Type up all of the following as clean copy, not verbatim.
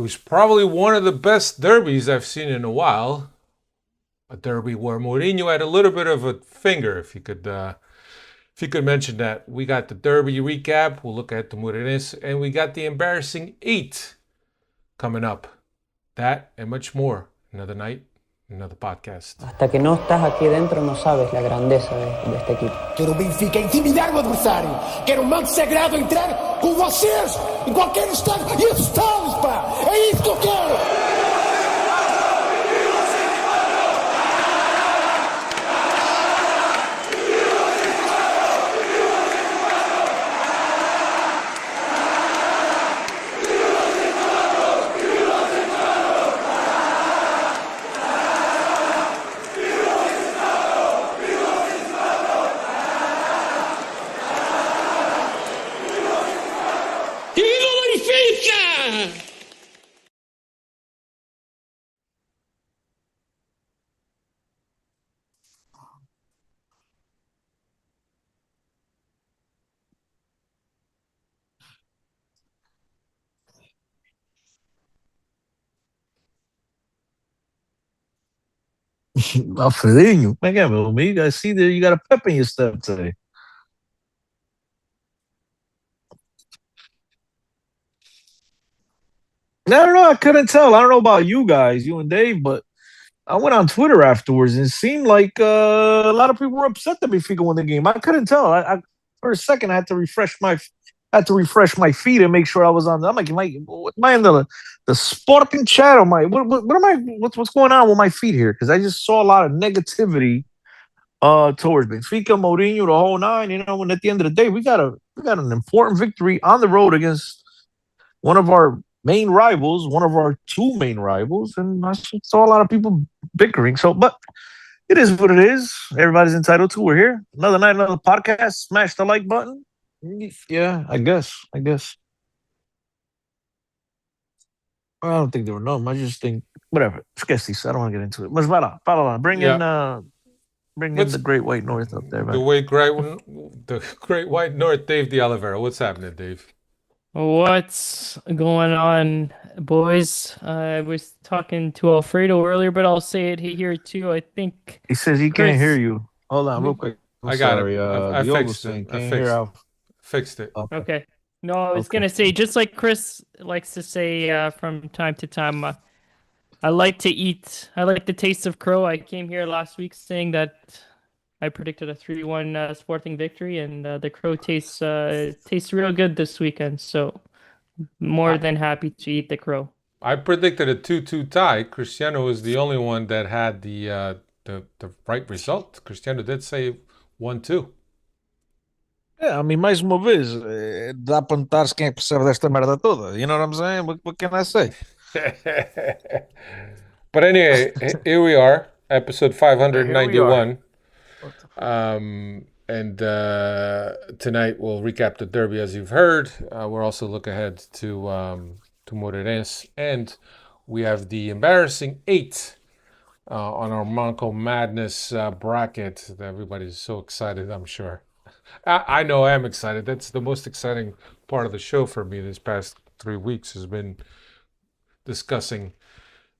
It was probably one of the best derbies I've seen in a while. A derby where Mourinho had a little bit of a finger, if you could mention that. We got the derby recap. We'll look at the Moreirense, and we got the embarrassing 8 coming up. That and much more. Another night, another podcast. Hasta que no estás aquí dentro no sabes la grandeza de este equipo. Quero o Benfica intimidar o adversário. Quero um manto sagrado entrar com vocês em qualquer estádio e assustá-los, pá! É isso que eu quero! Alfredinho, como é que é, meu amigo? I see that you got a pep in your step today. I don't know. I couldn't tell. I don't know about you guys, you and Dave, but I went on Twitter afterwards and it seemed like a lot of people were upset that Benfica won the game. I couldn't tell. For a second I had to refresh my feed and make sure I was on. I'm like, am I in the Sporting chat? Or what am I? What's going on with my feed here? Because I just saw a lot of negativity towards Benfica, Mourinho, the whole nine. You know, and at the end of the day, we got an important victory on the road against one of our main rivals, one of our two main rivals, and I saw a lot of people bickering. So, but it is what it is. Everybody's entitled to. We're here. Another night, another podcast. Smash the like button. Yeah, I guess. I don't think there were none. I just think whatever. Esquece. I don't want to get into it. Mas vai lá, fala lá. Bring in What's the Great White North up there. the great white North, Dave de Oliveira? What's happening, Dave? What's going on, boys? I was talking to Alfredo earlier, but I'll say it here too. I think He says he can't hear Chris. you. Hold on, real quick. I got sorry. it. I Diogo's fixed saying it. I can't hear Alf. fixed it. Okay. No, I was Okay. gonna say, just like Chris likes to say from time to time, I like to eat. I like the taste of crow. I came here last week saying that I predicted a 3-1 Sporting victory, and the crow tastes real good this weekend. So more than happy to eat the crow. I predicted a 2-2 tie. Cristiano was the only one that had the right result. Cristiano did say 1-2. Yeah, I mean, mais uma vez, dá para notar-se quem é que percebe desta merda toda. You know what I'm saying? What can I say? But anyway, here we are, episode Here we are. 591. And tonight we'll recap the derby as you've heard. We'll also look ahead to Moreirense, and we have the embarrassing 8 on our Manco Madness bracket. Everybody's so excited, I'm sure. I know I am excited. That's the most exciting part of the show for me this past 3 weeks has been discussing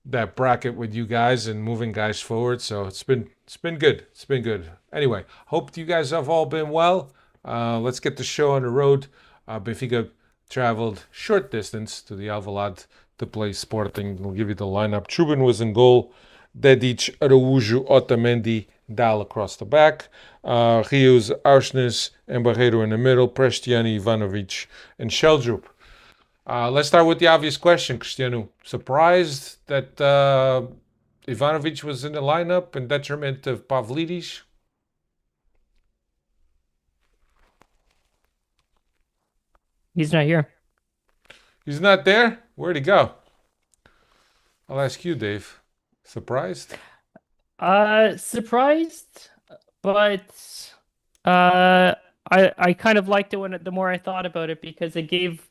that bracket with you guys and moving guys forward. So it's been good. It's been good. Anyway, hope you guys have all been well. Let's get the show on the road. Benfica traveled short distance to the Alvalade to play Sporting. We'll give you the lineup. Trubin was in goal. Dedic, Araújo, Otamendi, Dal across the back. Rios, Aursnes, Embarrasing in the middle. Prestiani, Ivanovic, and Sheldrup. Let's start with the obvious question, Cristiano. Surprised that Ivanovic was in the lineup in detriment of Pavlidis? He's not here. He's not there? Where'd he go? I'll ask you, Dave. Surprised? Surprised, but I kind of liked it the more I thought about it because it gave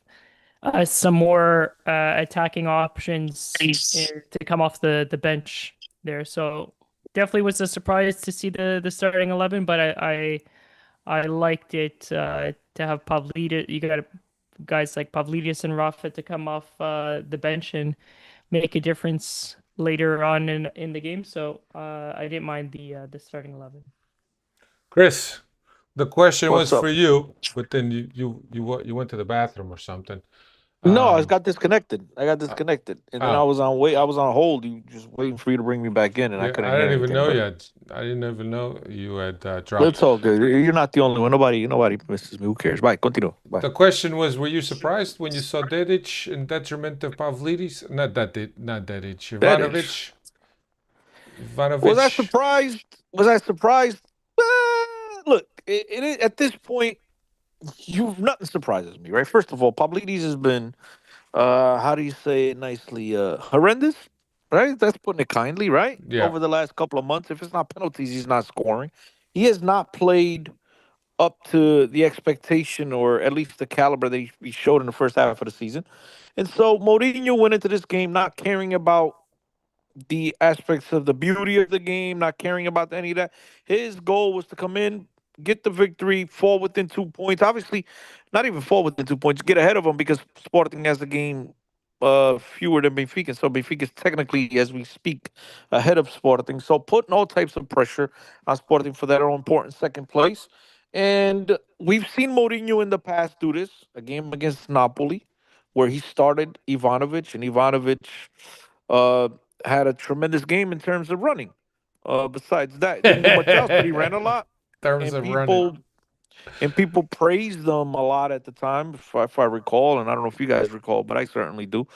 some more attacking options to come off the bench there. So definitely was a surprise to see the starting 11, but I liked it to have Pavlidis. You got guys like Pavlidis and Rafa to come off the bench and make a difference later on in the game. So I didn't mind the starting 11. Chris, the question was What's for up? you, but then you went to the bathroom or something. No, I Um, got disconnected. I got uh, disconnected, and then I oh, was on wait. I was on hold. You just waiting for you to bring me back in, and I yeah, couldn't I hear didn't even anything. know But yet. I didn't even know you had it's dropped. all good. You're not the only one. Nobody misses me. Who cares? Bye. Continue. Bye. The question was, were you surprised when you saw Dedic in detriment of Pavlidis? Not Dedic, That is. Ivanovic. Was I Ivanovic. surprised? Was I surprised? Look, at this point, nothing surprises me, right? First of all, Pavlidis has been, how do you say it nicely, horrendous, right? That's putting it kindly, right? Yeah, Over the last couple of months, if it's not penalties, he's not scoring. He has not played up to the expectation or at least the caliber that he showed in the first half of the season. And so Mourinho went into this game not caring about the aspects of the beauty of the game, not caring about any of that. His goal was to come in, get the victory, fall within 2 points. Obviously, not even fall within 2 points, get ahead of them because Sporting has the game fewer than Benfica. So Benfica is technically, as we speak, ahead of Sporting. So putting all types of pressure on Sporting for that all important second place. And we've seen Mourinho in the past do this, a game against Napoli, where he started Ivanovic, and Ivanovic uh, had a tremendous game in terms of running. Besides that, didn't do much else, but he ran a in lot, terms and of running. people praised them a lot at the time, if I recall, and I don't know if you guys recall, but I certainly do.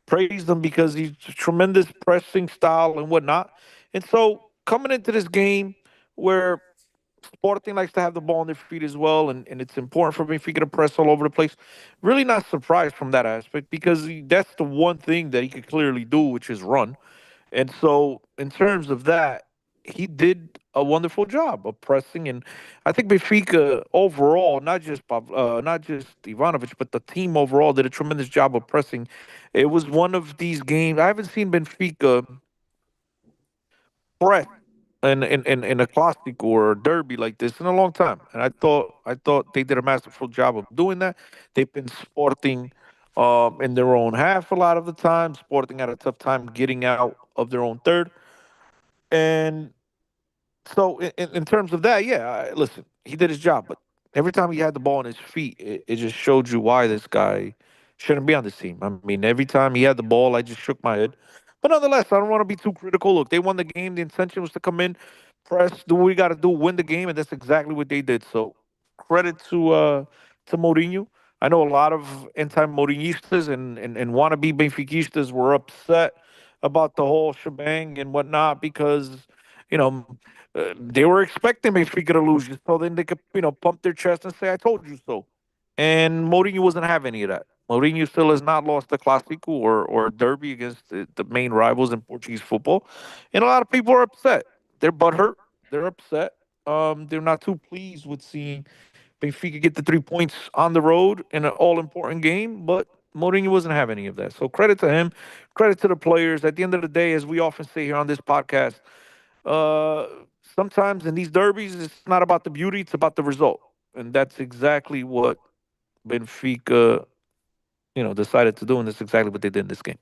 Praised them because he's tremendous pressing style and whatnot. And so coming into this game where Sporting likes to have the ball on their feet as well, and it's important for Benfica to press all over the place. Really not surprised from that aspect because that's the one thing that he could clearly do, which is run. And so, in terms of that, he did a wonderful job of pressing, and I think Benfica overall, not just Ivanovic, but the team overall did a tremendous job of pressing. It was one of these games I haven't seen Benfica press in a classic or a derby like this in a long time, and I thought they did a masterful job of doing that. They've been Sporting in their own half a lot of the time. Sporting had a tough time getting out of their own third. And so, in terms of that, yeah, listen, he did his job, but every time he had the ball on his feet, it just showed you why this guy shouldn't be on this team. I mean, every time he had the ball, I just shook my head. But nonetheless, I don't want to be too critical. Look, they won the game. The intention was to come in, press, do what we got to do, win the game, and that's exactly what they did. So, credit to Mourinho. I know a lot of anti-Mourinhistas and wannabe Benfiquistas were upset about the whole shebang and whatnot because you know they were expecting Benfica to lose, so then they could, pump their chest and say, "I told you so." And Mourinho wasn't having any of that. Mourinho still has not lost a Clásico or a derby against the main rivals in Portuguese football, and a lot of people are upset. They're butthurt. They're upset. They're not too pleased with seeing Benfica get the 3 points on the road in an all important game, but Mourinho wasn't having any of that. So credit to him, credit to the players. At the end of the day, as we often say here on this podcast, uh, sometimes in these derbies, it's not about the beauty; it's about the result, and that's exactly what Benfica, decided to do, and that's exactly what they did in this game.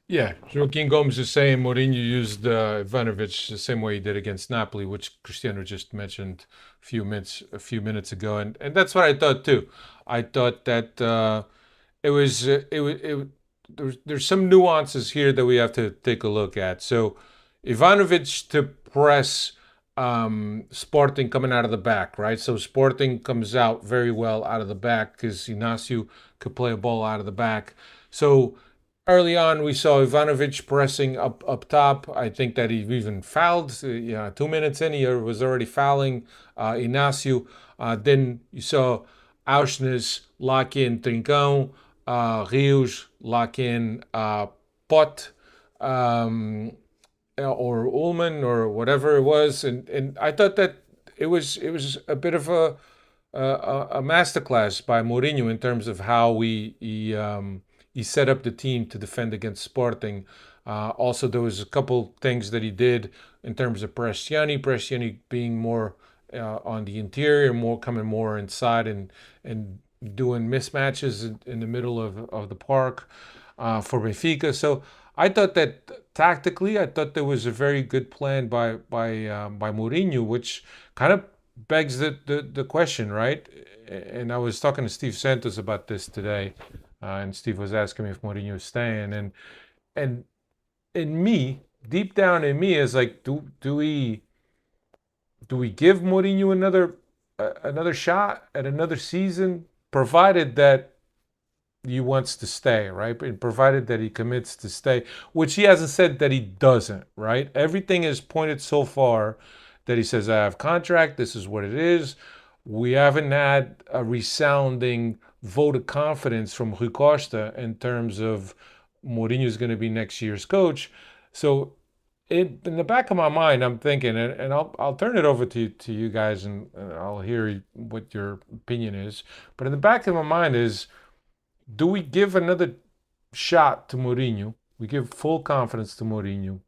Yeah, Joaquin Gomes is saying Mourinho used Ivanovic the same way he did against Napoli, which Cristiano just mentioned a few minutes ago, and that's what I thought too. I thought that there's some nuances here that we have to take a look at. So Ivanovic to press Sporting coming out of the back, right? So Sporting comes out very well out of the back because Inacio could play a ball out of the back. So early on, we saw Ivanovic pressing up top. I think that he even fouled. 2 minutes in, he was already fouling Inacio. Then you saw Auschwitz lock in Trincão, Rios lock in Pot. Or Ullman or whatever it was, and I thought that it was a bit of a masterclass by Mourinho in terms of how he set up the team to defend against Sporting. Also, there was a couple things that he did in terms of Bresciani being more on the interior, more coming more inside and doing mismatches in the middle of the park for Benfica. So I thought that tactically, I thought there was a very good plan by Mourinho, which kind of begs the question, right? And I was talking to Steve Santos about this today, and Steve was asking me if Mourinho is staying, and in me, deep down in me, is like, do we give Mourinho another shot at another season, provided that he wants to stay, right? And provided that he commits to stay, which he hasn't said that he doesn't, right? Everything is pointed so far that he says, I have contract, this is what it is. We haven't had a resounding vote of confidence from Rui Costa in terms of Mourinho is going to be next year's coach. So in the back of my mind, I'm thinking, and I'll turn it over to you guys, and I'll hear what your opinion is. But in the back of my mind is, do we give another shot to Mourinho? We give full confidence to Mourinho,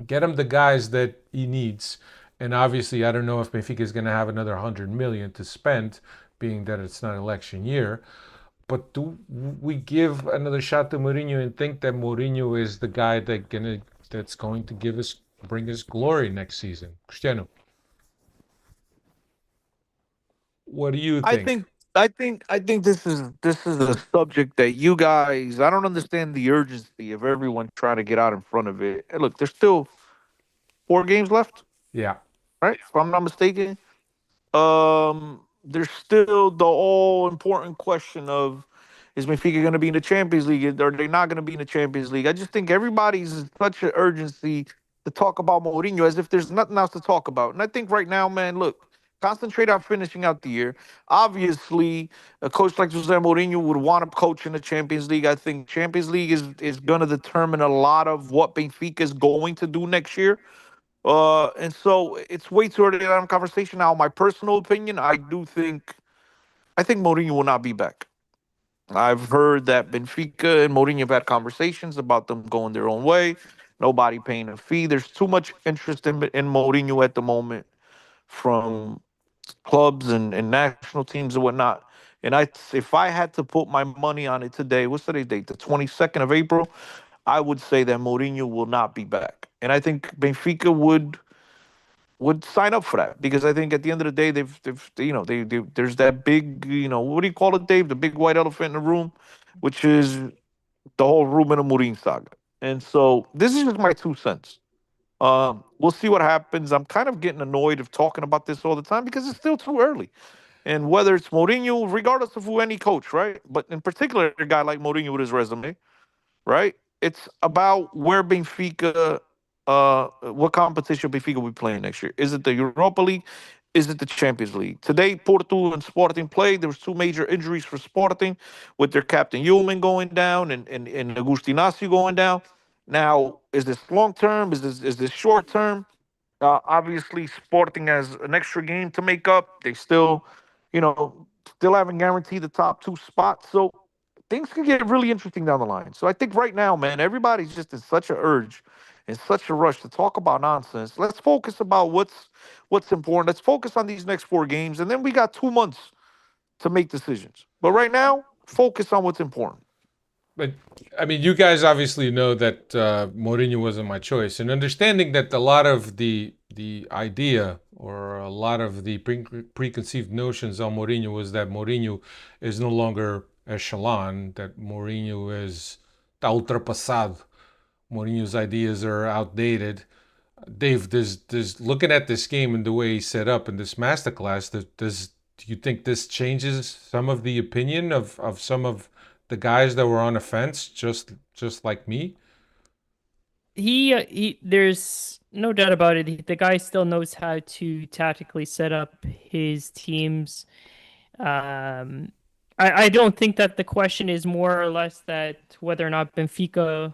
get him the guys that he needs, and obviously, I don't know if Benfica is going to have another 100 million to spend, being that it's not election year. But do we give another shot to Mourinho and think that Mourinho is the guy that's going to bring us glory next season? Cristiano, what do you I think? think I think this is a subject that you guys, I don't understand the urgency of everyone trying to get out in front of it. Hey, look, there's still 4 games left, Yeah, right? If I'm not mistaken. There's still the all important question of, is Benfica going to be in the Champions League? Are they not going to be in the Champions League? I just think everybody's in such an urgency to talk about Mourinho as if there's nothing else to talk about. And I think right now, man, look, concentrate on finishing out the year. Obviously, a coach like Jose Mourinho would want to coach in the Champions League. I think Champions League is going to determine a lot of what Benfica is going to do next year. And so it's way too early to have a conversation now. My personal opinion, I think Mourinho will not be back. I've heard that Benfica and Mourinho have had conversations about them going their own way, nobody paying a fee. There's too much interest in Mourinho at the moment from clubs and national teams and whatnot. And if I had to put my money on it today, what's today's date? The 22nd of April. I would say that Mourinho will not be back. And I think Benfica would sign up for that because I think at the end of the day they've there's that big, what do you call it, Dave, the big white elephant in the room, which is the whole Ruben Amorim saga. And so this is just my 2 cents. We'll see what happens. I'm kind of getting annoyed of talking about this all the time because it's still too early. And whether it's Mourinho, regardless of who any coach, right? But in particular, a guy like Mourinho with his resume, right? It's about where Benfica, what competition Benfica will be playing next year. Is it the Europa League? Is it the Champions League? Today, Porto and Sporting played. There was 2 major injuries for Sporting, with their captain Yulman going down and Agustinazio going down. Now, is this long term? Is this short term? Obviously, Sporting has an extra game to make up. They still, still haven't guaranteed the top 2 spots. So things can get really interesting down the line. So I think right now, man, everybody's just in such a urge, in such a rush to talk about nonsense. Let's focus about what's important. Let's focus on these next 4 games, and then we got 2 months to make decisions. But right now, focus on what's important. but I mean, you guys obviously know that Mourinho wasn't my choice, and understanding that a lot of the idea or a lot of the preconceived notions on Mourinho was that Mourinho is no longer echelon, that Mourinho is está ultrapassado. Mourinho's ideas are outdated. Dave, does looking at this game and the way he's set up in this masterclass, do you think this changes some of the opinion of some of the guys that were on the fence, just like me? There's no doubt about it. The guy still knows how to tactically set up his teams. Um, I don't think that the question is more or less that whether or not Benfica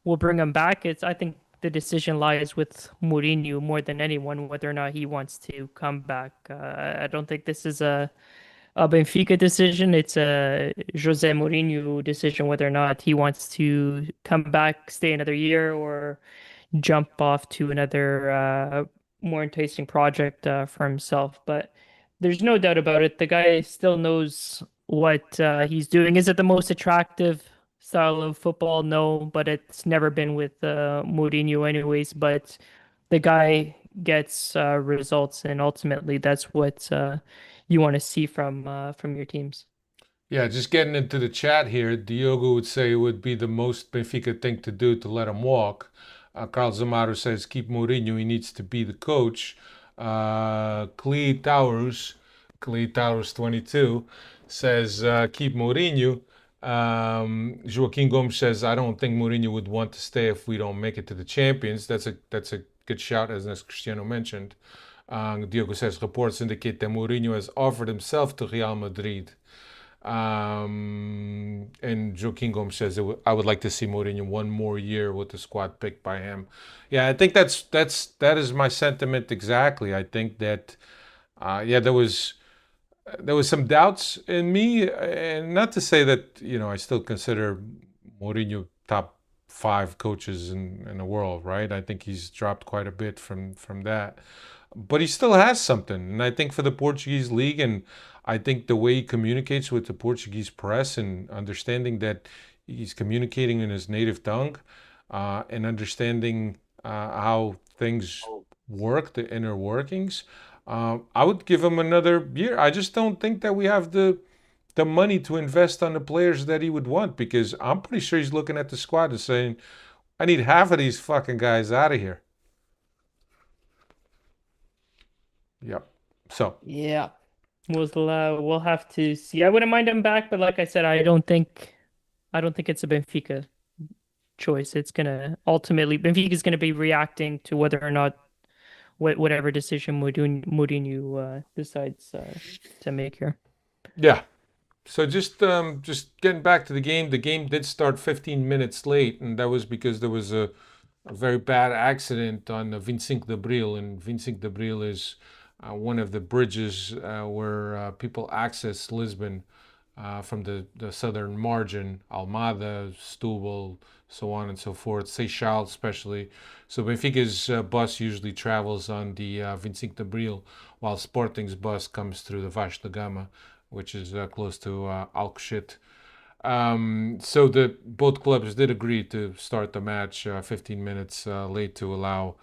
will bring him back. I think the decision lies with Mourinho more than anyone, whether or not he wants to come back. I don't think this is a Benfica decision. It's a Jose Mourinho decision whether or not he wants to come back, stay another year, or jump off to another more enticing project for himself. But there's no doubt about it. The guy still knows what he's doing. Is it the most attractive style of football? No, but it's never been with Mourinho anyways. But the guy gets results, and ultimately that's what you want to see from your teams. Yeah, just getting into the chat here, Diogo would say it would be the most Benfica thing to do to let him walk. Carl Zamaro says keep Mourinho, he needs to be the coach. Clee Towers 22 says keep Mourinho. Joaquim Gomes says I don't think Mourinho would want to stay if we don't make it to the champions. That's a good shout, as Cristiano mentioned. Diogo says reports indicate that Mourinho has offered himself to Real Madrid. And Joaquim Gomes says I would like to see Mourinho one more year with the squad picked by him. Yeah, I think that is my sentiment exactly. I think that yeah, there was some doubts in me, and not to say that I still consider Mourinho top five coaches in the world, right? I think he's dropped quite a bit from that, but he still has something, and I think for the Portuguese league, and I think the way he communicates with the Portuguese press and understanding that he's communicating in his native tongue, and understanding how things work, the inner workings. I would give him another year. I just don't think that we have the money to invest on the players that he would want, because I'm pretty sure he's looking at the squad and saying, I need half of these fucking guys out of here. Yep. So Yeah, we'll have to see. I wouldn't mind him back, but like I said, I don't think it's a Benfica choice. It's gonna ultimately Benfica's gonna be reacting to whether or not whatever decision Mourinho decides to make here. yeah. So just getting back to the game. The game did start 15 minutes late, and that was because there was a very bad accident on Vincent de Bril, and Vincent de Bril is one of the bridges where people access Lisbon from the southern margin, Almada, Setúbal, so on and so forth, Seixal especially. So Benfica's bus usually travels on the Vincent de Bril, while Sporting's bus comes through the Vasco da Gama, which is close to Alcochete. So the both clubs did agree to start the match 15 minutes late to allow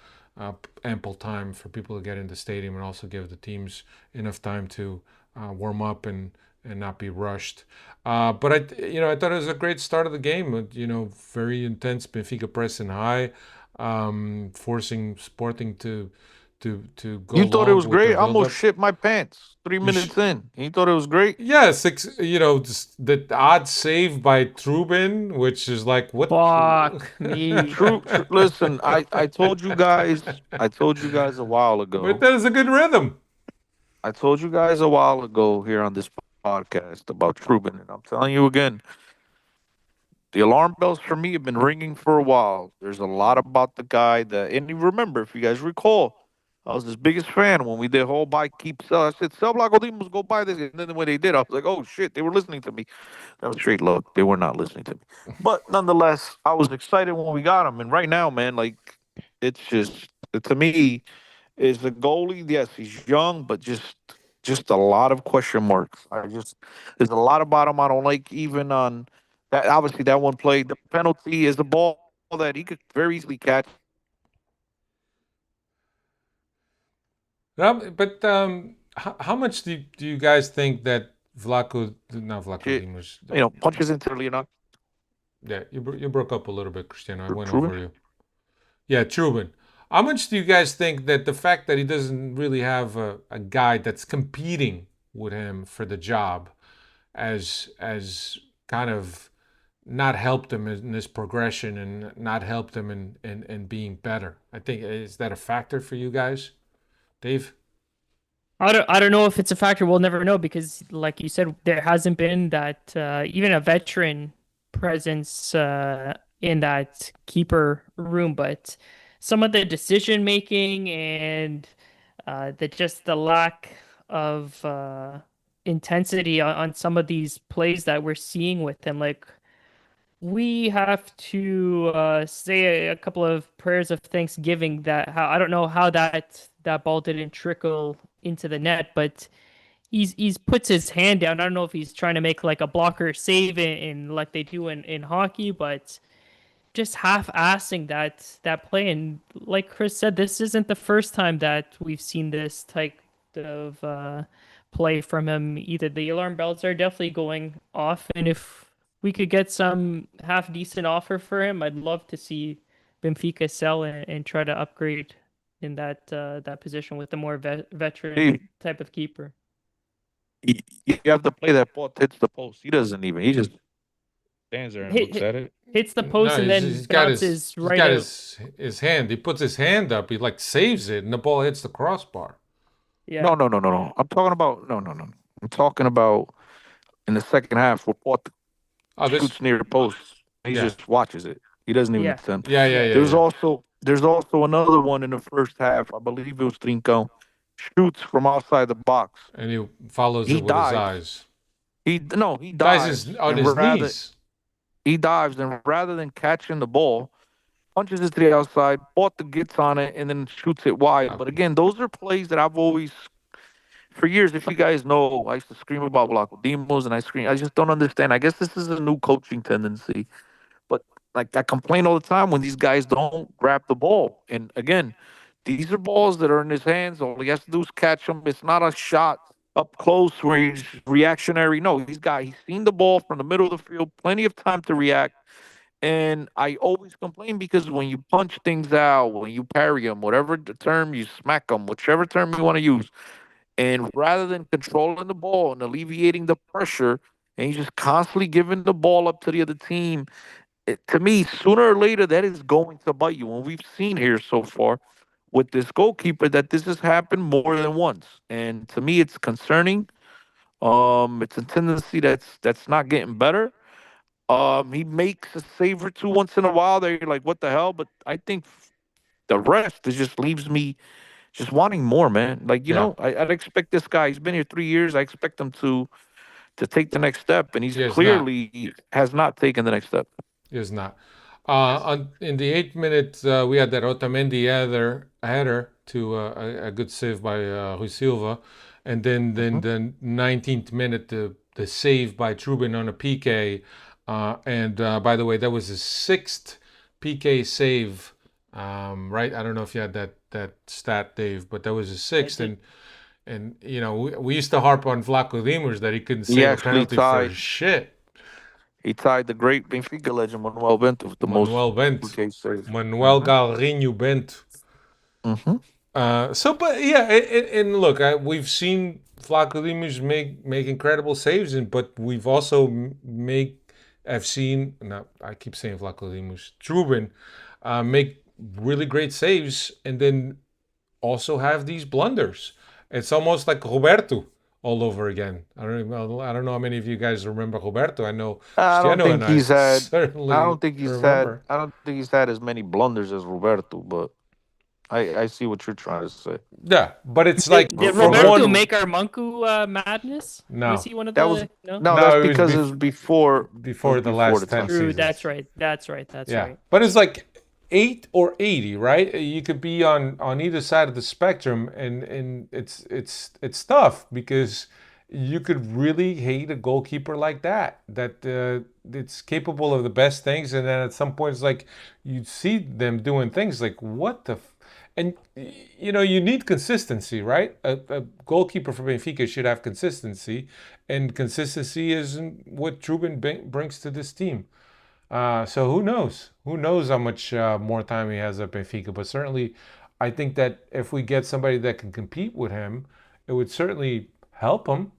ample time for people to get in the stadium and also give the teams enough time to warm up and not be rushed. But I thought it was a great start of the game. Very intense Benfica pressing high, forcing Sporting to go You thought it long was with their great? I build almost up. shit my pants three You sh- minutes in. You thought it was great? Yeah, just the odd save by Trubin, which is like what? Fuck me. Listen, I told you guys. I told you guys a while But ago. that is a good rhythm. I told you guys a while ago here on this podcast about Trubin, and I'm telling you again. The alarm bells for me have been ringing for a while. There's a lot about the guy that, and you remember, if you guys recall, I was his biggest fan when we did whole buy keep sell. I said, "Sell Blagodimos, go buy this." And then when they did, I was like, "Oh shit, they were listening to me." That was straight luck. They were not listening to me. But nonetheless, I was excited when we got him. And right now, man, like it's just to me, is the goalie. Yes, he's young, but just a lot of question marks. There's a lot about him I don't like. Even on that, obviously that one play, the penalty is the ball that he could very easily catch. But how much do you guys think that not Vlaco It, Dimos, punches into early enough. yeah, you broke up a little bit, Cristiano. I went Truman. over you. Yeah, Trubin. How much do you guys think that the fact that he doesn't really have a guy that's competing with him for the job as kind of not helped him in his progression and not helped him in being better? I think, is that a factor for you guys, Dave? I don't know if it's a factor. We'll never know because, like you said, there hasn't been that even a veteran presence in that keeper room. But some of the decision making and the lack of intensity on some of these plays that we're seeing with him, like we have to say a couple of prayers of thanksgiving that how I don't know how that ball didn't trickle into the net, but he's puts his hand down. I don't know if he's trying to make like a blocker save in like they do in hockey, but just half-assing that play. And like Chris said, this isn't the first time that we've seen this type of play from him either. The alarm bells are definitely going off, and if we could get some half decent offer for him, I'd love to see Benfica sell and try to upgrade in that position with a more veteran Hey, type of keeper. you have to play that ball hits the post. He doesn't even. He just stands there and looks Hit, at it. hits the post No, and then bounces he's right got out. his hand. He puts his hand up. He like saves it, and the ball hits the crossbar. Yeah. No, no, no, no, no. I'm talking about no, no, no. No. I'm talking about in the second half where Port Oh, this shoots near the post. He yeah just watches it. He doesn't even Yeah. attempt. Yeah. yeah. There's also another one in the first half. I believe it was Trincão. Shoots from outside the box. And he follows He it with his dives. eyes. He Dives dives on and his rather knees. he dives and rather than catching the ball, punches it to the outside, Porta gets on it and then shoots it wide. Uh, But again, those are plays that I've always for years, if you guys know, I used to scream about Blanco Demos and I just don't understand. I guess this is a new coaching tendency. But like I complain all the time when these guys don't grab the ball. And again, these are balls that are in his hands. All he has to do is catch them. It's not a shot up close where he's reactionary. No, he's seen the ball from the middle of the field, plenty of time to react. And I always complain because when you punch things out, when you parry them, whatever the term you smack them, whichever term you want to use, and rather than controlling the ball and alleviating the pressure, and he's just constantly giving the ball up to the other team, to me, sooner or later, that is going to bite you. And we've seen here so far with this goalkeeper that this has happened more than once. And to me, it's concerning. It's a tendency that's not getting better. He makes a save or two once in a while. They're like, what the hell? But I think the rest is just leaves me just wanting more, man. Like, yeah, I'd expect this guy. He's been here 3 years. I expect him to take the next step, and he's he is not. clearly has not taken the next step. He is not. In the 8 minute, we had that Otamendi header to a good save by Rui Silva, and then Mhm. the 19th minute, the save by Trubin on a PK. And by the way, that was his sixth PK save. Right? I don't know if you had that stat, Dave, but that was his I sixth. did. And we used to harp on Vlaco Dimos that he couldn't He save a actually penalty for tied. shit. He tied the great Benfica legend Manuel Bento with the most Manuel Bent, PK saves. Manuel Galrinho Bent. Hmm. But yeah, and look, we've seen Flacco Dimos make incredible saves, but we've also I've seen, no, I keep saying Flacco Dimos, Trubin, make really great saves, and then also have these blunders. It's almost like Roberto all over again. I don't know how many of you guys remember Roberto. I know I don't Cristiano think and I he's had. I certainly don't think he's had. remember. I don't think he's had as many blunders as Roberto. But I see what you're trying to say. Yeah, but it's like Did for Roberto Roberto. one, make our Manco madness? Was no. he one of That was the no? no. That's No, it was because it was before. It was before the before last the 10 time. True, that's seasons. right. That's right. That's Yeah. right. But it's like 8 or 80, right? You could be on either side of the spectrum, and it's tough because you could really hate a goalkeeper like that it's capable of the best things, and then at some point it's like you see them doing things like what the and you need consistency, right? A goalkeeper for Benfica should have consistency, and consistency isn't what Trubin brings to this team. So who knows? Who knows how much more time he has at Benfica? But certainly, I think that if we get somebody that can compete with him, it would certainly help him.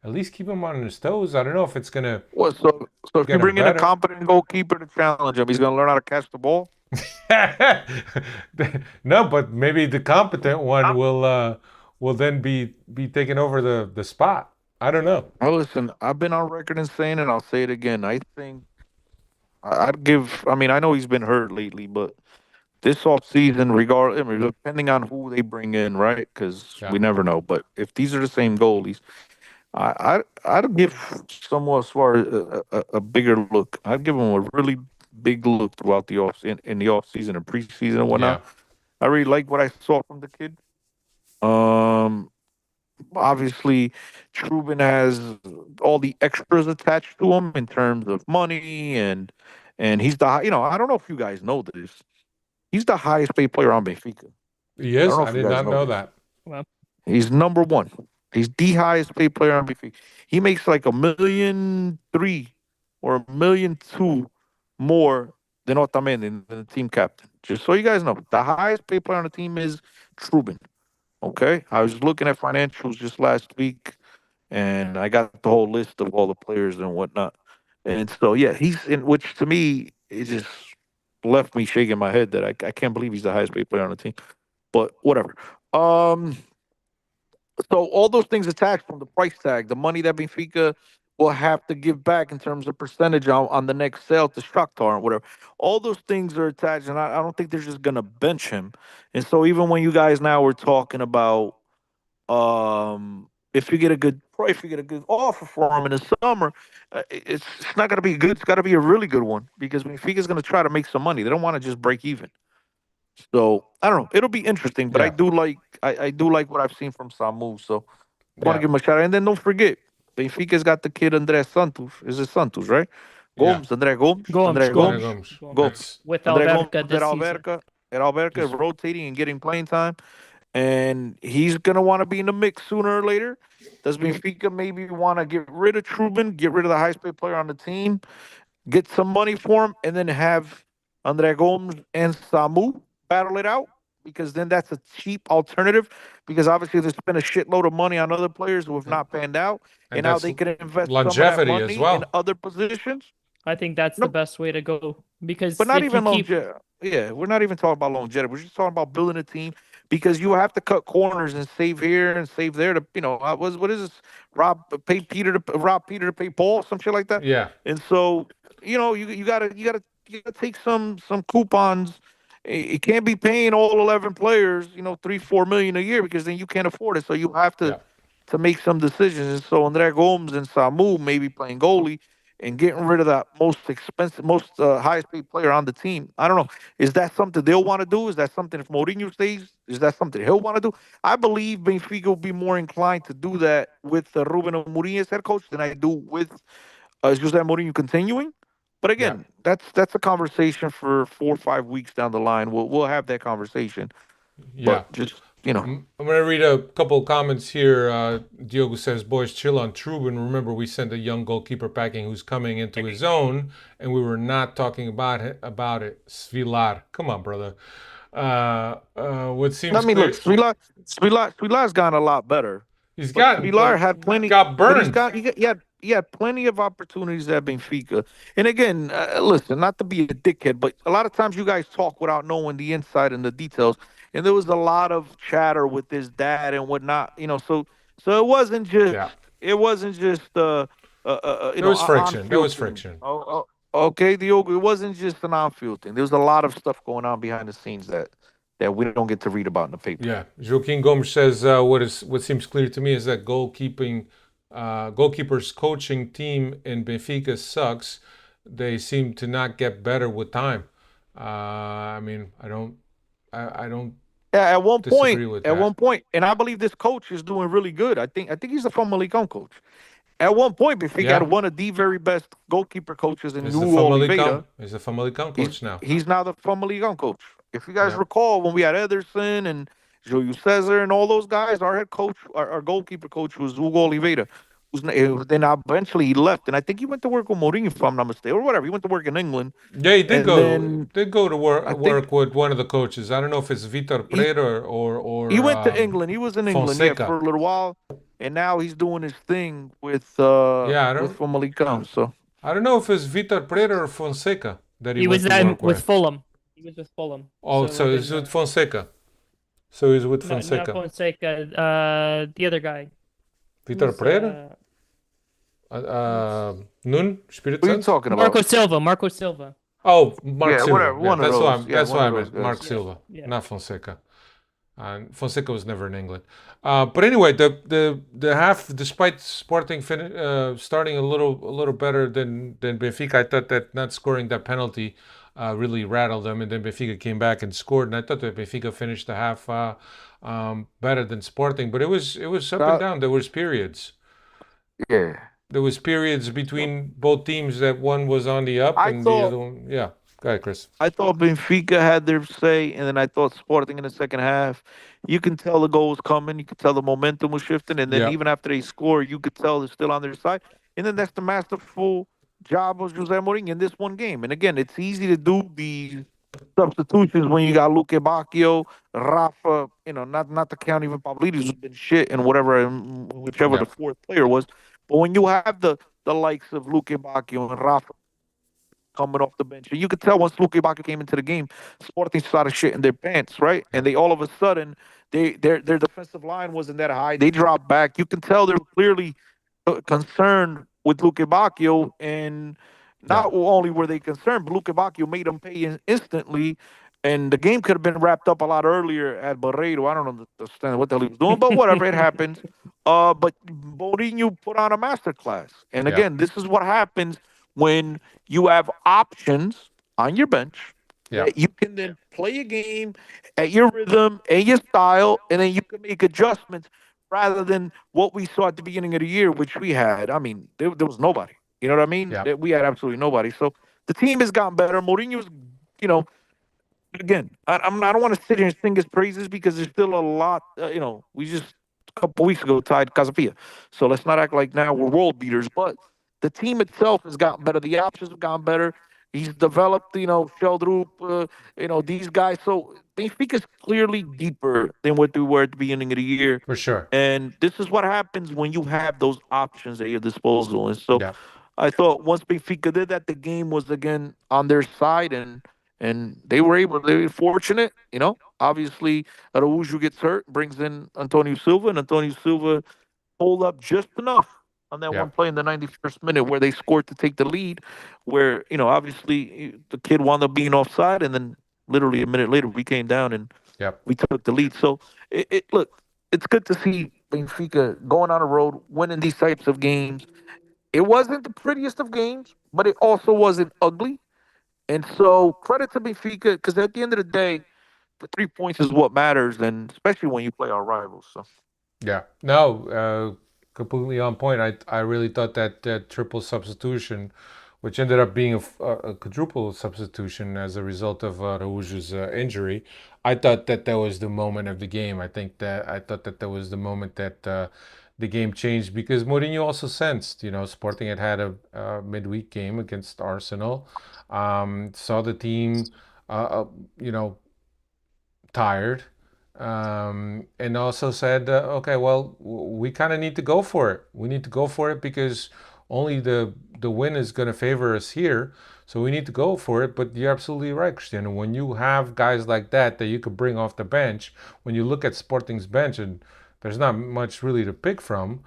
At least keep him on his toes. I don't know if it's gonna Well, so if you get him bring in a better. competent goalkeeper to challenge him, he's going to learn how to catch the ball. No, but maybe the competent one will then be taking over the spot. I don't know. Well, listen, I've been on record and saying it. I'll say it again. I think I'd give. I mean, I know he's been hurt lately, but this off season, I mean, depending on who they bring in, right? Because Yeah, we never know. But if these are the same goalies, I'd give someone as far as a bigger look. I'd give him a really big look throughout the in the off season and preseason and yeah, whatnot. I really like what I saw from the kid. Um, Obviously, Trubin has all the extras attached to him in terms of money, and he's the I don't know if you guys know this. He's the highest paid player on Benfica. He I don't is. know I if you did guys not know know this. that. Well, He's number one. He's the highest paid player on Benfica. He makes like 1,300,000 or 1,200,000 more than Otamendi, the team captain. Just so you guys know, the highest paid player on the team is Trubin. Okay, I was looking at financials just last week, and I got the whole list of all the players and whatnot. And so, yeah, he's in, which to me it just left me shaking my head that I can't believe he's the highest paid player on the team. But whatever. Um, so all those things attached from the price tag, the money that Benfica will have to give back in terms of percentage on the next sale to Shakhtar or whatever. All those things are attached, and I don't think they're just gonna bench him. And so even when you guys now were talking about if you get a good price, if you get a good offer for him in the summer, it's not gonna be good. It's got to be a really good one because Benfica's gonna try to make some money. They don't want to just break even. So I don't know. It'll be interesting, but Yeah. I do like what I've seen from Samu. So I want to Yeah. give him a shout out. And then don't forget, Benfica's got the kid André Santos. Is it Santos, right? Yeah. Gomes, André Gomes, Gomes, André Andre Gomes, Gomes, Gomes. Gomes. Gomes, That's With André Gomes Alverca at this season. Alverca. At Alverca, just rotating and getting playing time, and he's gonna want to be in the mix sooner or later. Does Benfica maybe want to get rid of Trubin, get rid of the highest paid player on the team, get some money for him, and then have Andre Gomes and Samu battle it out? Because then that's a cheap alternative. Because obviously they spent a shitload of money on other players who have and, not panned out, and and now that's they can invest some of that longevity as money in well. other positions. I think that's the No, best way to go but because not if you even keep longevity. Yeah, we're not even talking about longevity. We're just talking about building a team because you have to cut corners and save here and save there to what is this? Rob Peter to pay Paul, some shit like that. Yeah. And so you gotta take some coupons. It can't be paying all 11 players 3-4 million a year because then you can't afford it. So you have Yeah. to make some decisions. And so Andre Gomes and Samu maybe playing goalie and getting rid of that most expensive, most highest paid player on the team. I don't know. Is that something they'll want to do? Is that something if Mourinho stays? Is that something he'll want to do? I believe Benfica will be more inclined to do that with Ruben Amorim as head coach than I do with Jose Mourinho continuing. But Yeah. again, that's a conversation for 4 or 5 weeks down the line. We'll have that conversation. Yeah. But just I'm going to read a couple of comments here. Diogo says, boys, chill on Trubin. Remember, we sent a young goalkeeper packing who's coming into his own, and we were not talking about it. Svilar. Come on, brother. What I seems mean, look, clear, Svilar's gotten a lot better, he's but gotten, but Svilar had plenty. got But burned. he had plenty of opportunities at Benfica. And again, listen, not to be a dickhead, but a lot of times you guys talk without knowing the inside and the details. And there was a lot of chatter with his dad and whatnot. So Yeah. it wasn't just There was on friction. There field was thing. friction. Okay, Diogo, it wasn't just an on field thing. There was a lot of stuff going on behind the scenes that we don't get to read about in the paper. Yeah, Joaquin Gomes says what seems clear to me is that goalkeepers coaching team in Benfica sucks. They seem to not get better with time. I mean, I don't Yeah, disagree with at that. one point, and I believe this coach is doing really good. I think he's a Famalicão coach. At one point, Benfica had Yeah, one of the very best goalkeeper coaches in is the Hugo Oliveira. Famalicão He's coach now. he's now the Famalicão coach. If you guys Yeah, recall, when we had Ederson and Julio Cesar and all those guys, our head coach, our goalkeeper coach was Hugo Oliveira. Then eventually he left, and I think he went to work with Mourinho, if I'm not mistaken, or whatever. He went to work in England, yeah, he did and go then did go to I think work with one of the coaches. I don't know if it's Vitor he Pereira he or went to England. He was in England, yeah, Fonseca. for a little while, and now he's doing his thing Yeah, with Famalicão. So I don't know if it's Vitor Pereira or Fonseca that he he went was to work with with. Fulham. He was with Fulham. Oh, So it would so have it's been with Fonseca. So he's with no, not Fonseca. Fonseca. The other guy. Vitor Who's Pereira? what's Nun? Espírito who are you Santo? talking about? Marco Silva. Oh, Mark Yeah, Silva. whatever, Yeah, one of those. Yeah, that's one why of I those meant Mark guys. Yeah, Silva, yeah. not Fonseca. Fonseca was never in England. But anyway, the half, despite Sporting starting a little better than Benfica, I thought that not scoring that penalty really rattled them, and then Benfica came back and scored. And I thought that Benfica finished the half better than Sporting, but it was up and Uh, down. There was periods. yeah. There was periods between both teams that one was on the up I and the thought other one. Yeah, go ahead, Chris. I thought Benfica had their say, and then I thought Sporting in the second half. You can tell the goal was coming. You could tell the momentum was shifting, and then Yeah, even after they score, you could tell they're still on their side. And then that's the masterful job of Jose Mourinho in this one game. And again, it's easy to do these substitutions when you got Luke Bacchio, Rafa. Not to count even Pavlidis, who's been shit and whatever, and whichever yeah, the fourth player was. But when you have the likes of Luke Bacchio and Rafa coming off the bench. And you could tell once Luke Ibaka came into the game, Sporting started shitting their pants, right? yeah, And they all of a sudden, their defensive line wasn't that high. They dropped back. You can tell they're clearly concerned with Luke Ibaka, and yeah, not only were they concerned, but Luke Ibaka made them pay instantly. And the game could have been wrapped up a lot earlier at Barreiro. I don't understand what the hell he was doing, but whatever, it happens. But Mourinho put on a masterclass. And yeah, again, this is what happens when you have options on your bench yeah, that you can then play a game at your rhythm and your style, and then you can make adjustments rather than what we saw at the beginning of the year, which we had. I mean, there was nobody. You know what I mean? yeah, We had absolutely nobody. So the team has gotten better. Mourinho's, you know, again, I don't want to sit here and sing his praises because there's still a lot. We just a couple weeks ago tied Casapia, so let's not act like now we're world beaters. But the team itself has gotten better. The options have gotten better. He's developed, Sheldrup, these guys. So Benfica's clearly deeper than what they were at the beginning of the year. for sure. And this is what happens when you have those options at your disposal. And so Yeah, I thought once Benfica did that, the game was again on their side, and they were able. They were fortunate, Obviously, Araújo gets hurt, brings in Antonio Silva, and Antonio Silva pulled up just enough on that yeah, one play in the 91st minute where they scored to take the lead. Where obviously the kid wound up being offside, and then literally a minute later we came down and yeah, we took the lead. So look, it's good to see Benfica going on a road, winning these types of games. It wasn't the prettiest of games, but it also wasn't ugly. And so credit to Benfica because at the end of the day, the 3 points is what matters, and especially when you play our rivals. So yeah. No, completely on point. I really thought that triple substitution, which ended up being a quadruple substitution as a result of Araújo's injury. I thought that was the moment of the game. I thought that was the moment that the game changed because Mourinho also sensed, Sporting had a midweek game against Arsenal, saw the team, uh, uh, you know, tired, and also said, okay, well, we kind of need to go for it. We need to go for it because only the win is going to favor us here. So we need to go for it. But you're absolutely right, Cristiano. When you have guys like that you could bring off the bench, when you look at Sporting's bench, and there's not much really to pick from.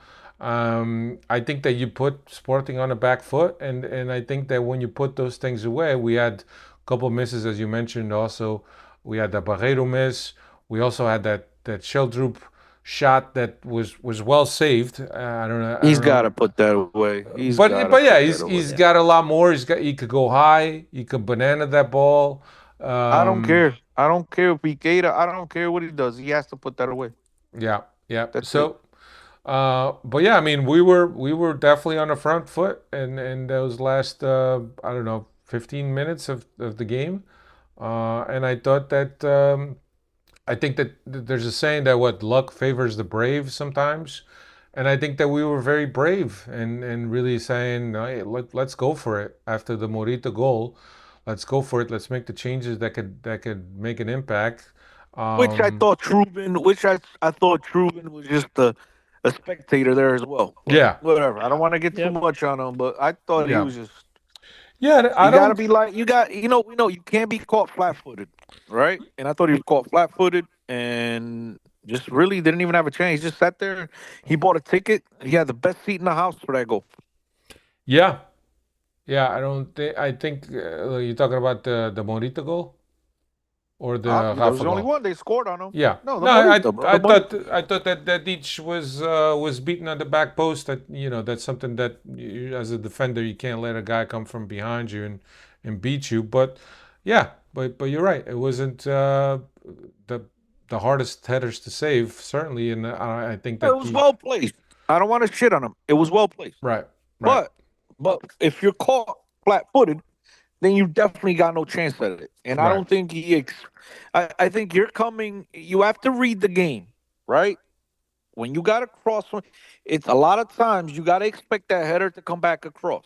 I think that you put Sporting on the back foot, and I think that when you put those things away, we had a couple of misses, as you mentioned. Also, we had the Barreiro miss. We also had that Sheldrup shot that was well saved. I don't know. I he's don't got to know. put that away. He's got to But yeah, put that he's away. got a lot more. He could go high. He could banana that ball. I don't Um, care. I don't care if he Keita. I don't care what he does. He has to put that away. yeah, yeah. That's it. So, but yeah, I mean, we were definitely on the front foot, and those last I don't know 15 minutes of the game, and I thought that. I think that there's a saying that what luck favors the brave sometimes, and I think that we were very brave and really saying, hey, let's go for it after the Morita goal. Let's go for it. Let's make the changes that could make an impact. Which I Um, thought Truman, which I thought Truman was just a spectator there as well. But yeah, whatever. I don't want to get too Yep. much on him, but I thought he yeah, was just. yeah. I You got to don't. be like you got. We know you can't be caught flat-footed, right? And I thought he was caught flat-footed and just really didn't even have a chance. He just sat there. He bought a ticket. He had the best seat in the house for that goal. Yeah, yeah. I don't. I think you're talking about the Morita goal or the That was Rafa the only goal. one they scored on him. Yeah. No, the No, I Morita, bro. I The Morita. thought I thought that each was beaten on the back post. That that's something that as a defender you can't let a guy come from behind you and beat you. But Yeah, but you're right. It wasn't the the hardest headers to save, certainly, and I think It that was the well placed. I don't want to shit on him. It was well placed. right, right, But but if you're caught flat footed, then you definitely got no chance at it. And I right. don't think I think you're coming. You have to read the game, right? When you got to cross one, it's a lot of times you got to expect that header to come back across,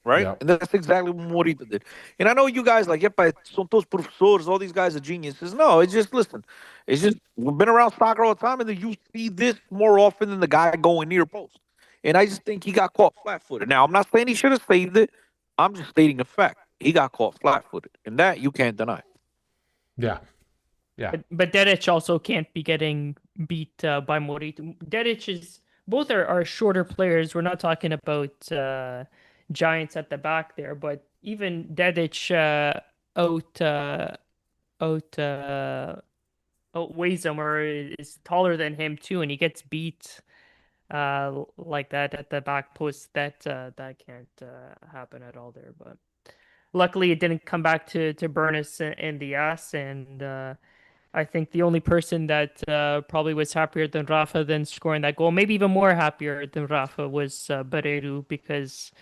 right? Yeah, And that's exactly what Morita did. And I know you guys like, yep, son todos professores, all these guys are geniuses. No, it's just, listen, it's just, we've been around soccer all the time, and then you see this more often than the guy going near post. And I just think he got caught flat footed. Now, I'm not saying he should have saved it. I'm just stating a fact. He got caught flat footed. And that you can't deny. yeah, yeah, But Dedic also can't be getting beat by Morita. Dedic is both are shorter players. We're not talking about giants at the back there, but even Dedic out out outweighs him or is taller than him too, and he gets beat like that at the back post. That can't happen at all there. But luckily, it didn't come back to burn us in the ass, and I think the only person that probably was happier than Rafa than scoring that goal, maybe even more happier than Rafa, was Barreiro, because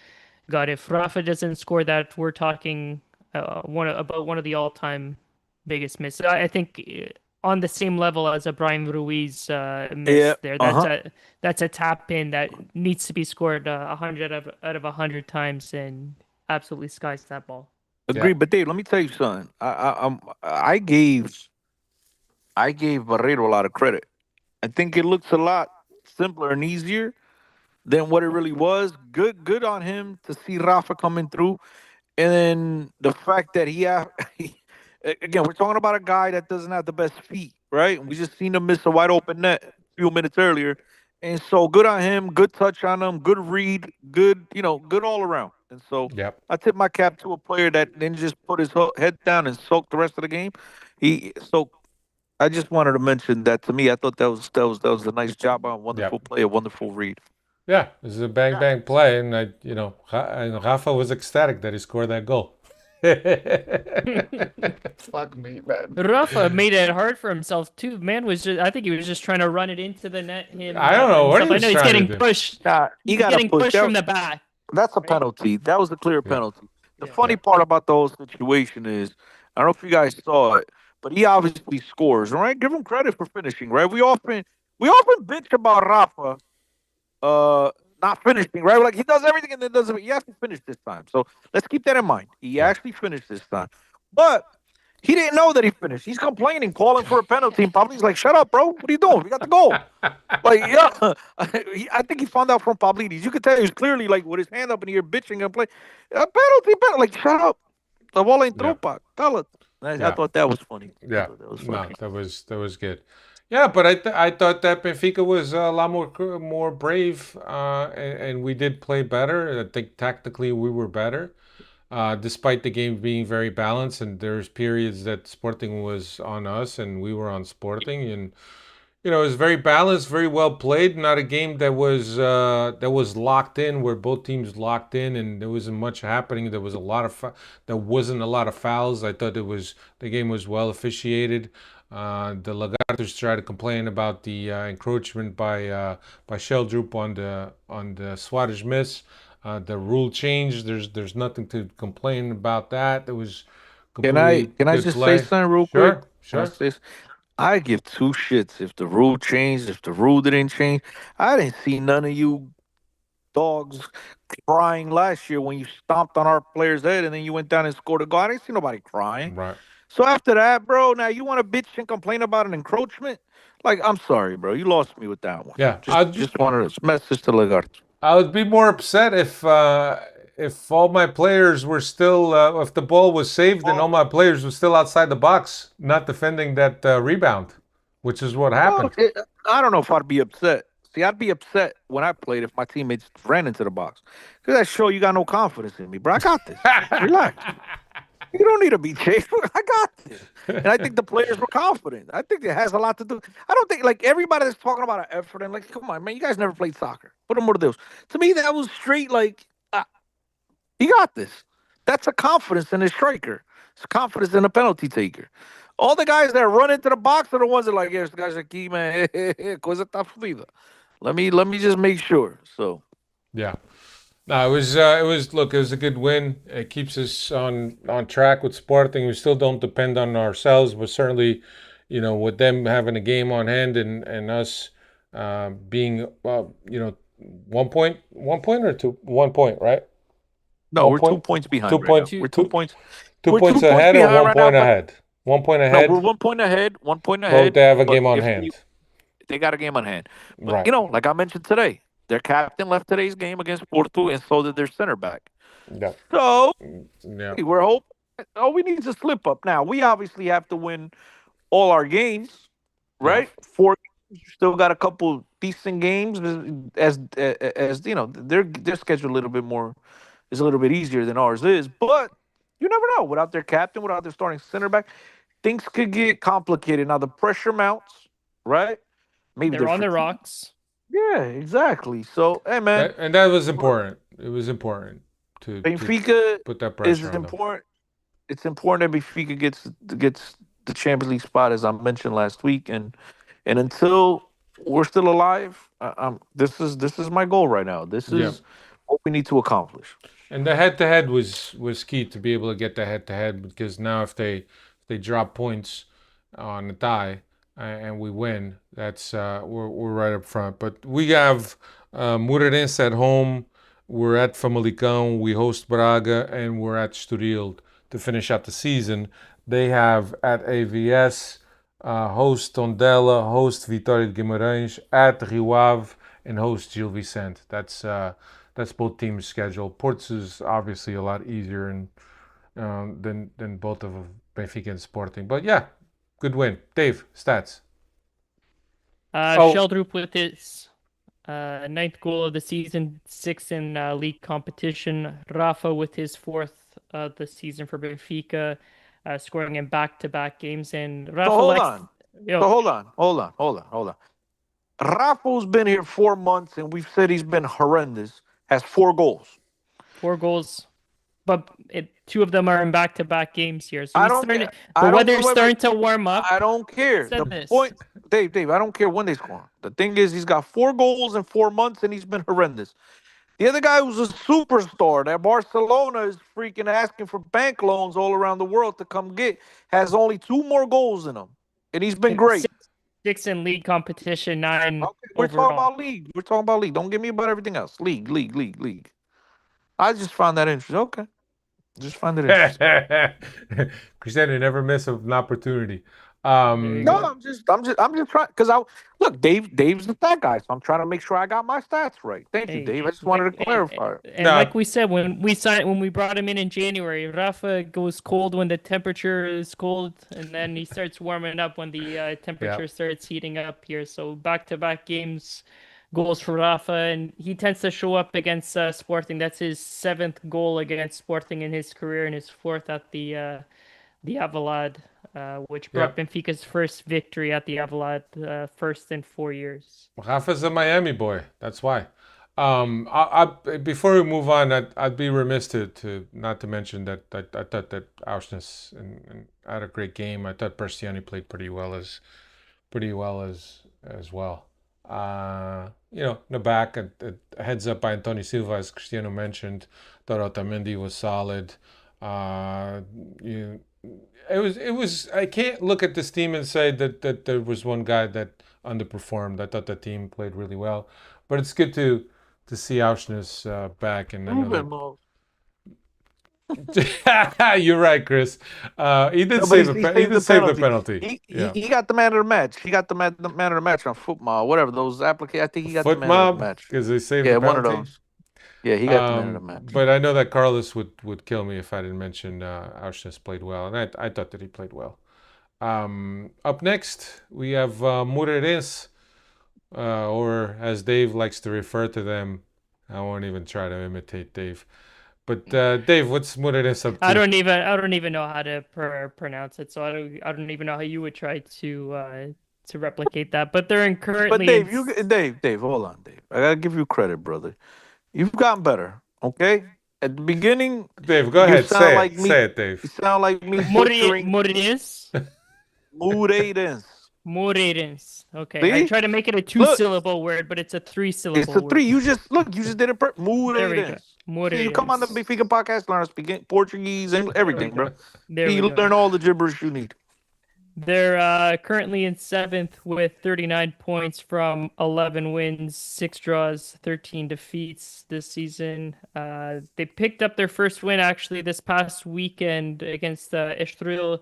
God, if Rafa doesn't score that, we're talking one of the all-time biggest misses. I think on the same level as a Brian Ruiz Yeah. miss there. Uh That's huh. a tap in that needs to be scored 100 out of 100 times, and absolutely skies that ball. yeah, Agreed. But Dave, let me tell you something. I gave Barreiro a lot of credit. I think it looks a lot simpler and easier than what it really was. Good on him to see Rafa coming through, and then the fact that again, we're talking about a guy that doesn't have the best feet, right? We just seen him miss a wide open net a few minutes earlier, and so good on him. Good touch on him. Good read. Good, good all around. And so yep, I tip my cap to a player that didn't just put his head down and soak the rest of the game. So I just wanted to mention that. To me, I thought that was a nice job on wonderful yep. play, a wonderful read. Yeah, this is a bang bang play, and and Rafa was ecstatic that he scored that goal. Fuck me, man. Rafa made it hard for himself too. Man was just, I think he was just trying to run it into the net I don't know what he himself. I was know he's trying to getting do. pushed. Nah, he He's got to getting push. pushed from the back, That's a right? penalty. That was a clear Yeah, penalty. The Yeah. funny yeah, part about the whole situation is, I don't know if you guys saw it, but he obviously scores, right? Give him credit for finishing, right? We often bitch about Rafa uh not finishing, right? Like he does everything and then doesn't. He actually finished this time. So let's keep that in mind. He yeah. actually finished this time. But he didn't know that he finished. He's complaining, calling for a penalty, and Pablito's like, "Shut up, bro! What are you doing? We got the goal." Like, yeah, I think he found out from Pablides. You could tell he was clearly like with his hand up in the air, bitching and play a penalty, penalty. Like, shut up! The ball ain't through, Yeah, Pac. Tell it. I yeah, thought that was funny. I yeah. thought that was No, funny. that was good. Yeah, but I thought that Benfica was a lot more brave, and we did play better. I think tactically we were better, despite the game being very balanced. And there's periods that Sporting was on us and we were on Sporting, and it was very balanced, very well played. Not a game that was locked in, where both teams locked in, and there wasn't much happening. There wasn't a lot of fouls. I thought the game was well officiated. The Lagartos tried to complain about the encroachment by Sheldrup on the Suarez miss. The rule changed. There's nothing to complain about that. It was Can I completely can I good just say play. something real quick? Sure, Can I sure. say? I give two shits if the rule changed, if the rule didn't change. I didn't see none of you dogs crying last year when you stomped on our player's head and then you went down and scored a goal. I didn't see nobody crying. Right. So after that, bro, now you want to bitch and complain about an encroachment? Like, I'm sorry, bro. You lost me with that one. Yeah. Just wanted to message to Lagarde. I would be more upset if all my players were still if the ball was saved and all my players were still outside the box, not defending that rebound, which is what Well, happened. I don't know if I'd be upset. See, I'd be upset when I played if my teammates ran into the box. Because that show you got no confidence in me, bro. I got this. Relax. You don't need to be chased. I got this. And I think the players were confident. I think it has a lot to do. I don't think, like, everybody that's talking about an effort and, like, come on, man, you guys never played soccer. Put them more to this. To me, that was straight, like, you got this. That's a confidence in a striker. It's confidence in a penalty taker. All the guys that run into the box are the ones that are like, yes, guys aqui, man, coisa tá fluida. Let me just make sure. So Yeah. No, it was look, it was a good win. It keeps us on track with Sporting. We still don't depend on ourselves, but certainly, with them having a game on hand and us being well, 1 point or 1 point, right? no, One we're two point, points behind two right now. point, Two. We're two two points. two We're points 2 points ahead or behind one right now, point but ahead. 1 point no, we're ahead, 1 point ahead. 1 point but ahead. they have a But game on if hand. they got a game on hand, but Right. like I mentioned today, their captain left today's game against Porto, and so did their center back. Yeah. So Yeah. hey, we're hoping. All we need is a slip up. Now we obviously have to win all our games, Yeah. right? 4 games. Still got a couple decent games. As you know, their schedule a little bit more is a little bit easier than ours is. But you never know. Without their captain, without their starting center back, things could get complicated. Now the pressure mounts, right? Maybe They're they're on the fatigued. rocks. Yeah, exactly. So hey, man, And that was important. It was important to Benfica put that is pressure as on them. important. It's important that Benfica gets the Champions League spot, as I mentioned last week, and until we're still alive, this is my goal right now. This Yeah. is what we need to accomplish. And the head to head was key to be able to get the head to head, because now if they drop points on a tie and we win, that's we're right up front. But we have Moreirense at home. We're at Famalicão. We host Braga, and we're at Estoril to finish out the season. They have at AVS, host Tondela, host Vitória de Guimarães, at Rio Ave, and host Gil Vicente. That's both teams' schedule. Ports is obviously a lot easier than both of Benfica and Sporting. But yeah, good win. Dave, stats. Oh, Sheldrup with his ninth goal of the season, sixth in league competition. Rafa with his fourth of the season for Benfica, scoring in back-to-back games. And So Rafa hold likes, on. yo, So hold on. Rafa's been here 4 months, and we've said he's been horrendous. Has 4 goals. 4 goals, but two of them are in back-to-back games here. So I he's don't starting. care. The I don't. weather's Wait. starting to warm up. I don't care. Said The this. point, Dave. I don't care when they score. The thing is, he's got 4 goals in 4 months, and he's been horrendous. The other guy who's a superstar that Barcelona is freaking asking for bank loans all around the world to come get has only 2 more goals in him, and he's been great. Six in league competition, 9 Okay, we're talking overall. about league. We're talking about league. Don't get me about everything else. League. I just found that interesting. Okay, just find it interesting. Cristiano never miss an opportunity. There you No, go. I'm just trying because I look. Dave's the stat guy, so I'm trying to make sure I got my stats right. Thank you, Hey, Dave. I just wanted to clarify. And No. like we said, when we brought him in January, Rafa goes cold when the temperature is cold, and then he starts warming up when the temperature starts heating up here. So back-to-back games, goals for Rafa, and he tends to show up against Sporting. That's his seventh goal against Sporting in his career, and his fourth at the Avalad, which brought Benfica's first victory at the Avalad, first in 4 years. Rafa's a Miami boy. That's why. Before we move on, I'd be remiss to not to mention that I thought that Auschwitz and had a great game. I thought Berstiani played pretty well as well. In the back, a heads up by Antonio Silva, as Cristiano mentioned. Thought Otamendi was solid. You it was I can't look at this team and say that there was one guy that underperformed. I thought the team played really well, but it's good to see Auschwitz back and another. You're right, Chris. He did No, but save he he saved did save the penalty. He got the man of the match. He got the man of the match on football, whatever those applications. I think he got the Foot man of the mob match. because they saved Yeah, the one of penalty. those. Yeah, he got the man of the match. But I know that Carlos would kill me if I didn't mention Auschwitz played well, and I thought that he played well. Up next, we have Moreirense, or as Dave likes to refer to them. I won't even try to imitate Dave. But Dave, what's Moreirense up to? I don't even know how to pronounce it, so I don't even know how you would try to replicate that. But they're currently. But Dave, Dave, hold on, Dave. I gotta give you credit, brother. You've gotten better, okay? at the beginning, Dave, go you ahead. sound Say like it. me. Say it, Dave. You sound like me butchering Moreirense. Moreirense. Moreirense. Okay, I See? try to make it a Look, two-syllable word, but it's a it's three-syllable a three. word. You just look. You just did it. There we go. Moreirense. See, you come on the Moreirense. Benfica podcast, learn to speak Portuguese and There we everything, go. bro. There You we go. learn all the gibberish you need. They're currently in seventh with 39 points from 11 wins, 6 draws, 13 defeats this season. They picked up their first win actually this past weekend against Estoril.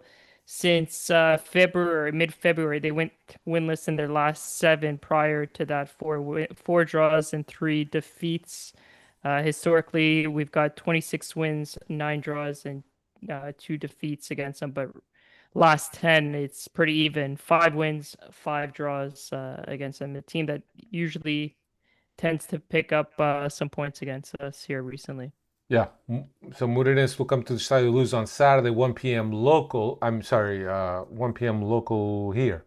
Since February, mid-February, they went winless in their last 7. Prior to that, 4 draws and 3 defeats. Historically, we've got 26 wins, 9 draws, and 2 defeats against them, but last 10 it's pretty even, 5 wins, 5 draws against them, a team that usually tends to pick up some points against us here recently. Yeah. So Moreirense will come to the Estádio Luz on Saturday, 1 p.m. local. I'm sorry, 1 p.m. local here.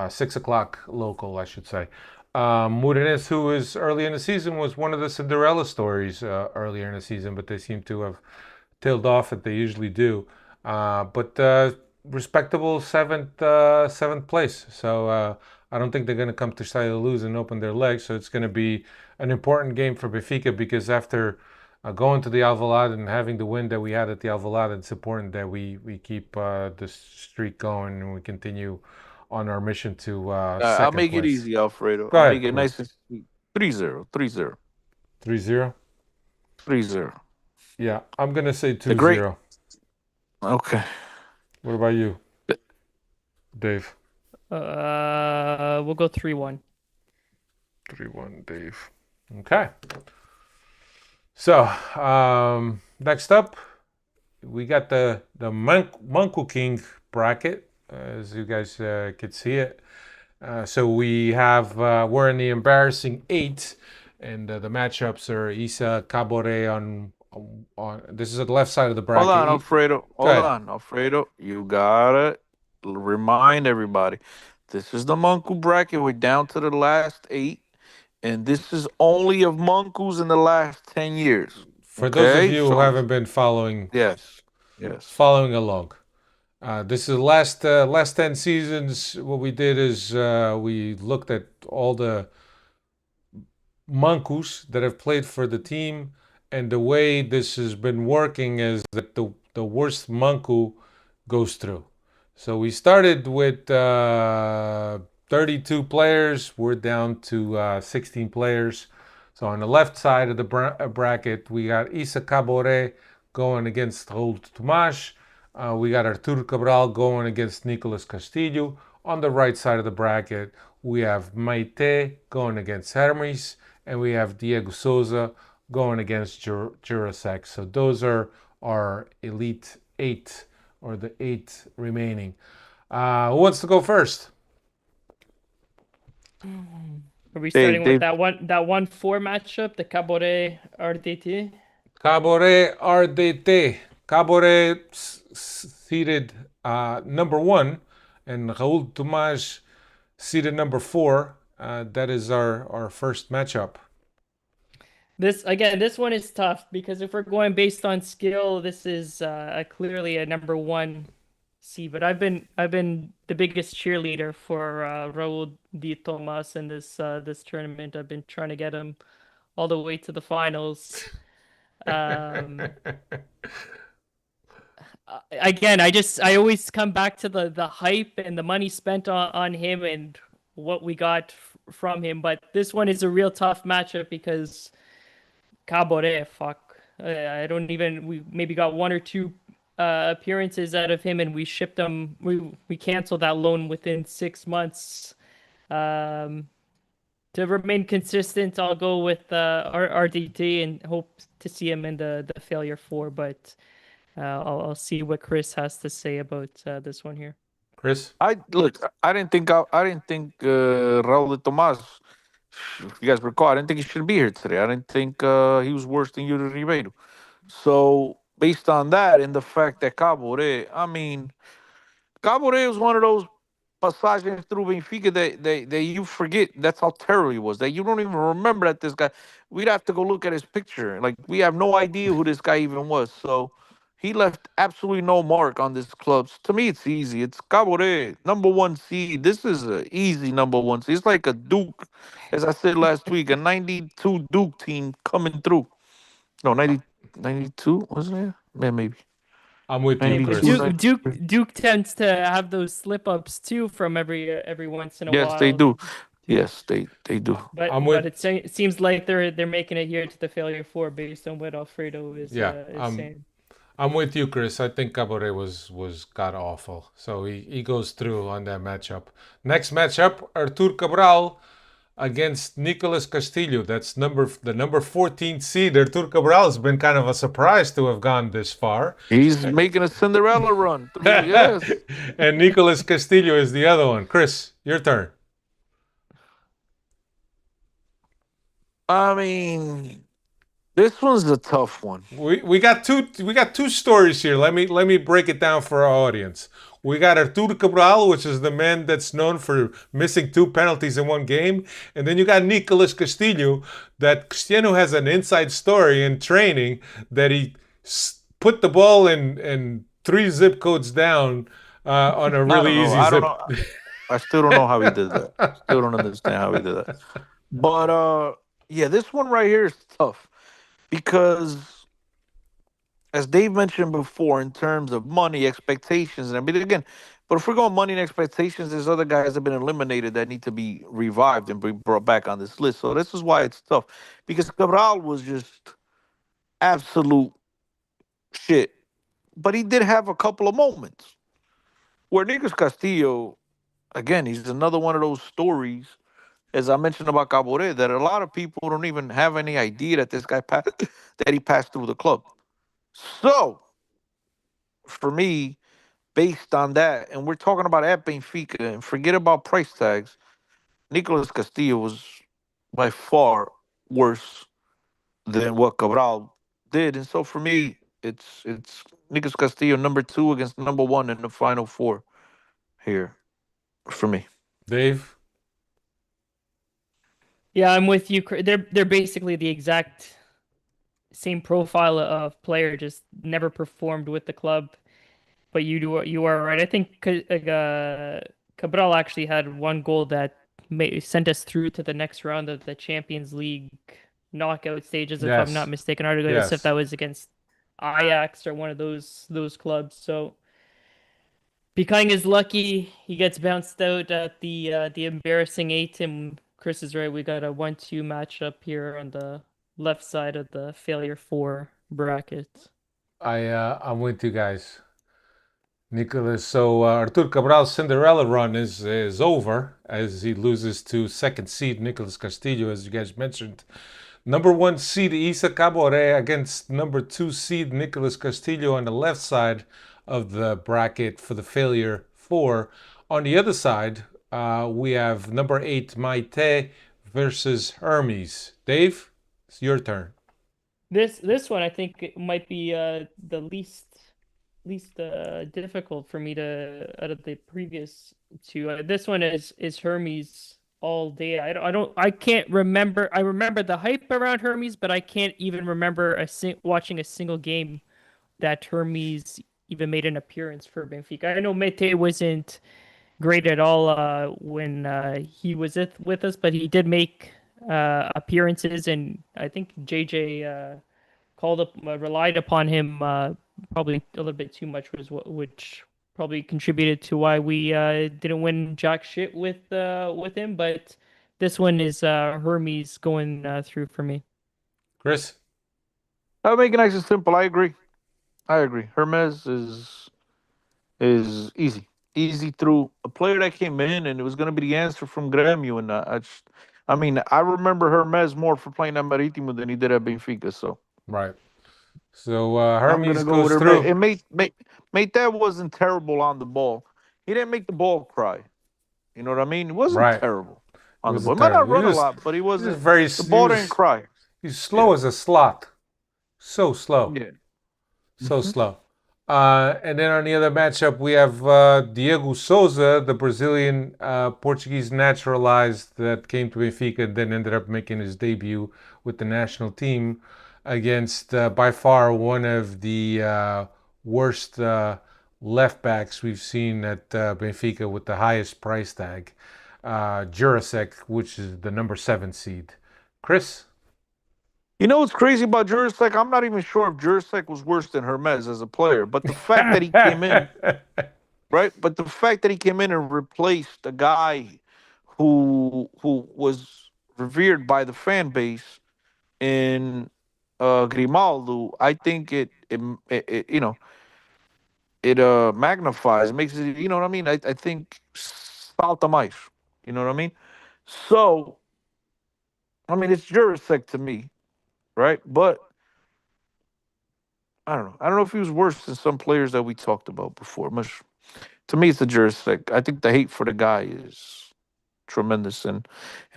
6 o'clock local, I should say. Moreirense, who is early in the season, was one of the Cinderella stories earlier in the season, but they seem to have tailed off as they usually do. But respectable seventh place. So I don't think they're going to come to Estádio Luz and open their legs. So it's going to be an important game for Benfica, because after going to the Alvalade and having the win that we had at the Alvalade, it's important that we keep the streak going and we continue on our mission to I'll second make it place. easy, Alfredo. Go I'll ahead, make it please. nice and sweet. 3-0. 3-0. 3-0? 3-0. Yeah, I'm going to say The great. 2-0. Okay. What about you, Dave? We'll go 3-1. 3-1, Dave. Okay. So, next up, we got the Manco King bracket, as you guys could see it. So we have, we're in the embarrassing 8, and the matchups are Isa Cabore on this is at the left side of the bracket. Hold on, Alfredo. Hold ahead. on, Alfredo. You gotta remind everybody. This is the Manco bracket. We're down to the last 8. And this is only of Mancos in the last 10 years. For those of Okay, you who so- haven't been following Yes. following along. This is the last 10 seasons. What we did is we looked at all the Mancos that have played for the team, and the way this has been working is that the worst Manco goes through. So we started with 32 players. We're down to 16 players. So on the left side of the bracket, we got Isa Cabore going against Raul Tomás. We got Arturo Cabral going against Nicolas Castillo. On the right side of the bracket, we have Maite going against Hermes, and we have Diego Souza going against Jurasek. So those are our elite 8, or the 8 remaining. Who wants to go first? Are we starting Dave. with that 1-4 matchup, the Cabore RDT? Cabore RDT. Cabore seated number 1, and Raul Tomás seated number 4. That is our first matchup. This one is tough, because if we're going based on skill, this is clearly a number 1 seed. But I've been the biggest cheerleader for Raul Di Tomas in this tournament. I've been trying to get him all the way to the finals. Again, I always come back to the hype and the money spent on him and what we got from him. But this one is a real tough matchup, because Cabore, we maybe got 1 or 2 appearances out of him, and we shipped him. We canceled that loan within 6 months. To remain consistent, I'll go with RDT and hope to see him in the failure 4. But I'll see what Chris has to say about this one here. Chris? I didn't think Raul de Tomas. If you guys recall, I didn't think he should be here today. I didn't think he was worse than Yuri Ribeiro. So based on that and the fact that Cabore is one of those passagens through Benfica that you forget that's how terrible he was. That you don't even remember that this guy. We'd have to go look at his picture. Like we have no idea who this guy even was. So he left absolutely no mark on this club. So to me, it's easy. It's Cabore, number one seed. This is an easy number one seed. It's like a Duke, as I said last week, a 92 Duke team coming through. No, 92, wasn't it? Man, maybe. I'm with you, Hey, but 92, Chris. Duke tends to have those slip ups too from every once in a Yes, they while. do. Too. Yes, they do. I'm But with it seems like they're making it here to the failure four based on what Alfredo is yeah. saying. I'm with you, Chris. I think Cabore was god awful. So he goes through on that matchup. Next matchup, Artur Cabral against Nicolas Castillo. That's the number 14 seed. Artur Cabral has been kind of a surprise to have gone this far. He's making a Cinderella run through. Yes. And Nicolas Castillo is the other one. Chris, your turn. I mean, this one's a tough one. We got two stories here. Let me break it down for our audience. We got Arturo Cabral, which is the man that's known for missing 2 penalties in one game, and then you got Nicolas Castillo. That Cristiano has an inside story in training that he put the ball in 3 zip codes down on a really easy I don't zip. know. I still don't know how he did that. Still don't understand how he did that. But yeah, this one right here is tough because, as Dave mentioned before, in terms of money expectations, and I mean again, but if we're going money and expectations, there's other guys that have been eliminated that need to be revived and be brought back on this list. So this is why it's tough because Cabral was just absolute shit, but he did have a couple of moments where Nicolas Castillo, again, he's another one of those stories, as I mentioned about Cabore, that a lot of people don't even have any idea that this guy passed, that he passed through the club. So, for me, based on that, and we're talking about at Benfica, and forget about price tags, Nicolas Castillo was by far worse than what Cabral did. And so for me, it's Nicolas Castillo number 2 against number 1 in the final 4 here for me. Dave? Yeah, I'm with you. They're basically the exact same profile of player, just never performed with the club. But you are right. I think Cabral actually had one goal that sent us through to the next round of the Champions League knockout stages, if I'm not Yes. mistaken. Arguably, as if Yes. that was against Ajax or one of those clubs. So Peking is lucky. He gets bounced out at the embarrassing 8, and Chris is right. We got a 1-2 matchup here on the left side of the failure 4 bracket. I'm with you guys. Nicholas, so Artur Cabral's Cinderella run is over as he loses to second seed Nicolas Castillo, as you guys mentioned. Number 1 seed Isa Cabore against number 2 seed Nicolas Castillo on the left side of the bracket for the failure 4. On the other side, we have number 8 Maite versus Hermes. Dave, it's your turn. This one I think it might be the least difficult for me to out of the previous 2. This one is Hermes all day. I can't remember. I remember the hype around Hermes, but I can't even remember watching a single game that Hermes even made an appearance for Benfica. I know Mete wasn't great at all when he was with us, but he did make appearances, and I think JJ relied upon him probably a little bit too much, which probably contributed to why we didn't win jack shit with him. But this one is Hermes going through for me. Chris? I'll make it nice and simple. I agree. Hermes is easy through a player that came in, and it was going to be the answer from Grêmio. And I mean, I remember Hermes more for playing at Marítimo than he did at Benfica. So Right. So I'm Hermes gonna go goes with through. Hermes. And mate, that wasn't terrible on the ball. He didn't make the ball cry. You know what I mean? It wasn't Right. terrible on the wasn't ball. He might not terrible. He run a was- lot, but he He's wasn't. just very. The ball didn't cry. He's slow as a slot. So slow. Yeah. So slow. And then on the other matchup, we have Diego Souza, the Brazilian Portuguese naturalized that came to Benfica and then ended up making his debut with the national team against by far one of the worst left backs we've seen at Benfica with the highest price tag, Jurasek, which is the number 7 seed. Chris? You know what's crazy about Jurasek? I'm not even sure if Jurasek was worse than Hermes as a player, but the fact that he came in, right? But the fact that he came in and replaced a guy who was revered by the fan base in Grimaldo, I think it you know it magnifies, makes it, you know what I mean? I think salta mais, you know what I mean? So I mean it's Jurasek to me, right? But I don't know. I don't know if he was worse than some players that we talked about before. Much to me, it's the Jurasek. I think the hate for the guy is tremendous, and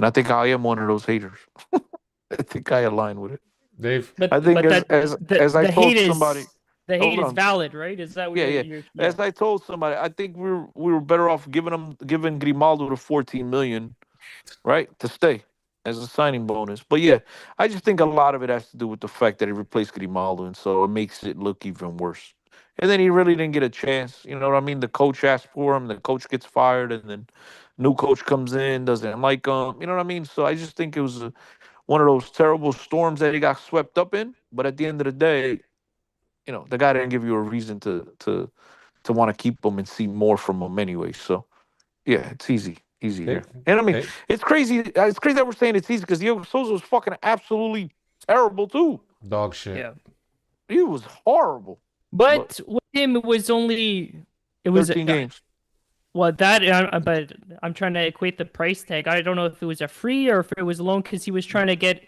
I think I am one of those haters. I think I align with it. Dave? I But think but that as I the told hate somebody, is hold on, valid, right? Is that what yeah, you're yeah. you're yeah. As I told somebody, I think we were better off giving Grimaldo the 14 million, right, to stay as a signing bonus. But yeah, I just think a lot of it has to do with the fact that he replaced Grimaldo, and so it makes it look even worse. And then he really didn't get a chance. You know what I mean? The coach asked for him, the coach gets fired, and then new coach comes in, doesn't like him. You know what I mean? So I just think it was one of those terrible storms that he got swept up in. But at the end of the day, the guy didn't give you a reason to want to keep him and see more from him anyway. So yeah, it's easy here. Dave? And I mean, Dave? it's crazy. It's crazy that we're saying it's easy because Diego Souza was fucking absolutely terrible too. Dog shit. Yeah. He was horrible. But with him, it was only it was 13 games. well but I'm trying to equate the price tag. I don't know if it was a free or if it was a loan because he was trying to get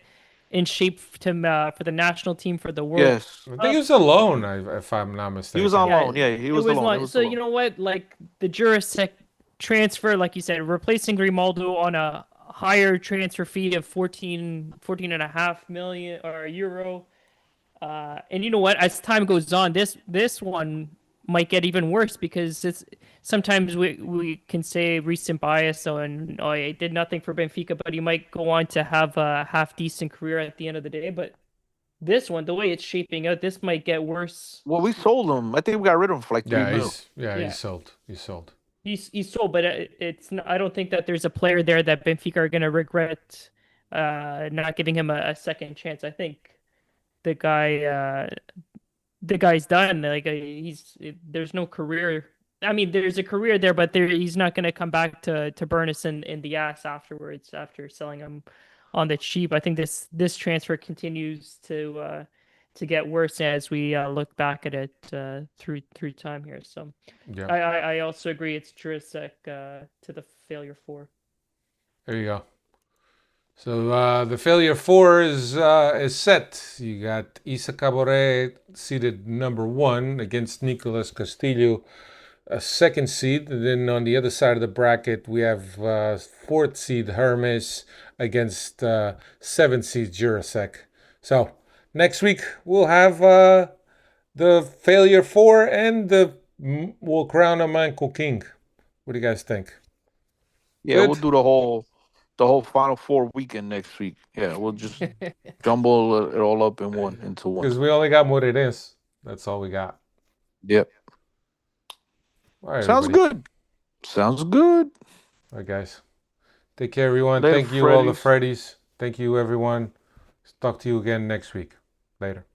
in shape to for the national team for the World. Yes, I think he was alone, if I'm not mistaken. he was on Yeah, loan. Yeah, he it was was alone. long. It was So alone. you know what? Like the Jurasek transfer, like you said, replacing Grimaldo on a higher transfer fee of 14.5 million or euro. And you know what? As time goes on, this one might get even worse because it's sometimes we can say recent bias and oh, he did nothing for Benfica, but he might go on to have a half decent career at the end of the day. But this one, the way it's shaping out, this might get worse. Well, we sold him. I think we got rid of him for like 3 Yeah, mil. Yeah. he's sold. He's sold. He's sold, but it's not, I don't think that there's a player there that Benfica are going to regret not giving him a second chance. I think the guy's done. Like there's no career. I mean, there's a career there, but he's not going to come back to burn us in the ass afterwards after selling him on the cheap. I think this transfer continues to get worse as we look back at it through time here. So Yeah. I also agree it's Jurasek to the failure 4. There you go. So the failure 4 is set. You got Isa Cabore seeded number 1 against Nicolas Castillo, a second seed. And then on the other side of the bracket, we have 4th seed Hermes against 7th seed Jurasek. So next week we'll have the failure 4 and we'll crown a Manco King. What do you guys think? Yeah, Good? we'll do the whole Final Four weekend next week. Yeah, we'll just jumble it all up into one. Because we only got Moreirense. That's all we got. Yep. All right, Sounds everybody. good. Sounds good. All right, guys. Take care, everyone. Later, Thank you, all the Freddies. Freddies. Thank you, everyone. Talk to you again next week. Later.